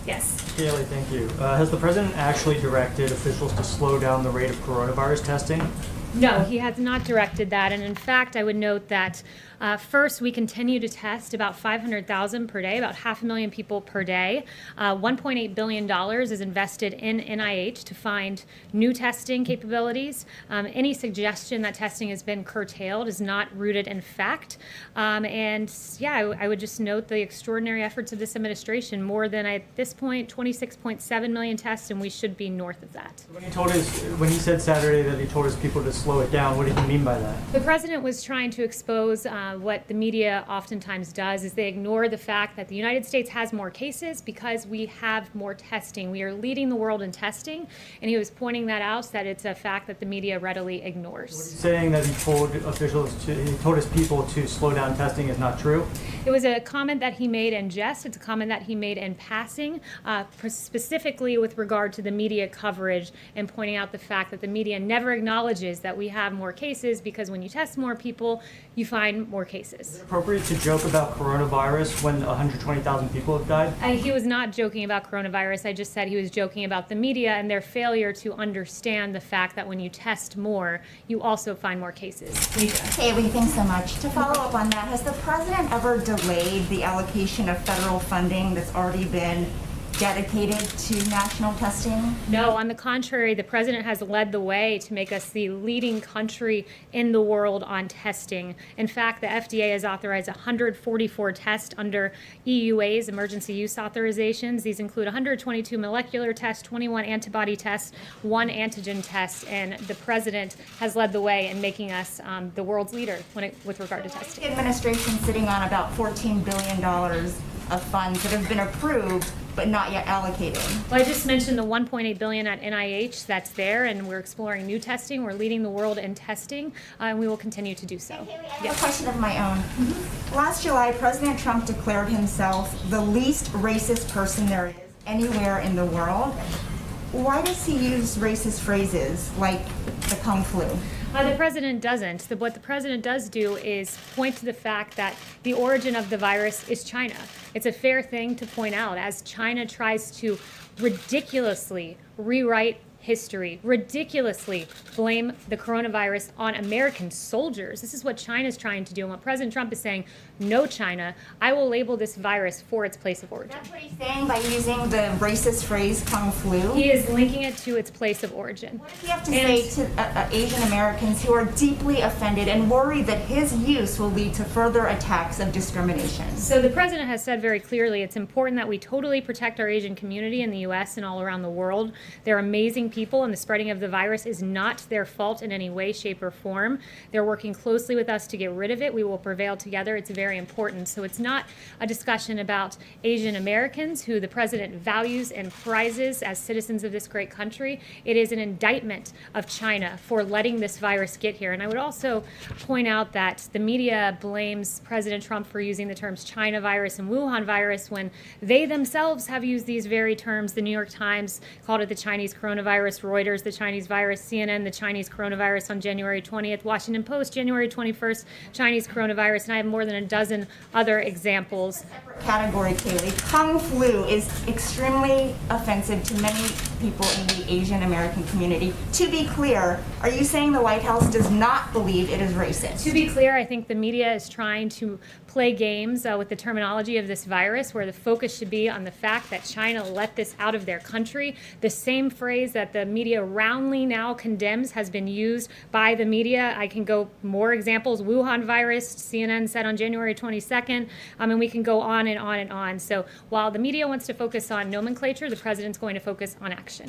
Yes. Kaylee, thank you. Has the president actually directed officials to slow down the rate of coronavirus testing? No, he has not directed that. And in fact, I would note that first, we continue to test about 500,000 per day, about 500,000 people per day. $1.8 billion is invested in NIH to find new testing capabilities. Any suggestion that testing has been curtailed is not rooted in fact. And yeah, I would just note the extraordinary efforts of this administration. More than, at this point, 26.7 million tests, and we should be north of that. When he said Saturday that he told his people to slow it down, what did he mean by that? The president was trying to expose what the media oftentimes does is they ignore the fact that the United States has more cases because we have more testing. We are leading the world in testing, and he was pointing that out, that it's a fact that the media readily ignores. What he's saying that he told his people to slow down testing is not true? It was a comment that he made in jest. It's a comment that he made in passing, specifically with regard to the media coverage and pointing out the fact that the media never acknowledges that we have more cases because when you test more people, you find more cases. Is it appropriate to joke about coronavirus when 120,000 people have died? He was not joking about coronavirus. I just said he was joking about the media and their failure to understand the fact that when you test more, you also find more cases. Haley, thanks so much. To follow up on that, has the president ever delayed the allocation of federal funding that's already been dedicated to national testing? No, on the contrary, the president has led the way to make us the leading country in the world on testing. In fact, the FDA has authorized 144 tests under EUA's, emergency use authorizations. These include 122 molecular tests, 21 antibody tests, 1 antigen test, and the president has led the way in making us the world's leader with regard to testing. The administration sitting on about $14 billion of funds that have been approved but not yet allocated. Well, I just mentioned the $1.8 billion at NIH that's there, and we're exploring new testing. We're leading the world in testing, and we will continue to do so. Haley, I have a question of my own. Last July, President Trump declared himself the least racist person there is anywhere in the world. Why does he use racist phrases like the Kung Flu? The president doesn't. What the president does do is point to the fact that the origin of the virus is China. It's a fair thing to point out as China tries to ridiculously rewrite history, ridiculously blame the coronavirus on American soldiers. This is what China's trying to do. And what President Trump is saying, no, China, I will label this virus for its place of origin. That's what he's saying by using the racist phrase Kung Flu? He is linking it to its place of origin. What does he have to say to Asian Americans who are deeply offended and worry that his use will lead to further attacks of discrimination? So the president has said very clearly it's important that we totally protect our Asian community in the U.S. and all around the world. They're amazing people, and the spreading of the virus is not their fault in any way, shape, or form. They're working closely with us to get rid of it. We will prevail together. It's very important. So it's not a discussion about Asian Americans, who the president values and prizes as citizens of this great country. It is an indictment of China for letting this virus get here. And I would also point out that the media blames President Trump for using the terms China virus and Wuhan virus when they themselves have used these very terms. The New York Times called it the Chinese coronavirus, Reuters the Chinese virus, CNN the Chinese coronavirus on January 20th, Washington Post January 21st, Chinese coronavirus, and I have more than a dozen other examples. Category, Kaylee. Kung Flu is extremely offensive to many people in the Asian American community. To be clear, are you saying the White House does not believe it is racist? To be clear, I think the media is trying to play games with the terminology of this virus, where the focus should be on the fact that China let this out of their country. The same phrase that the media roundly now condemns has been used by the media. I can go more examples. Wuhan virus, CNN said on January 22nd, and we can go on and on and on. So while the media wants to focus on nomenclature, the president's going to focus on action.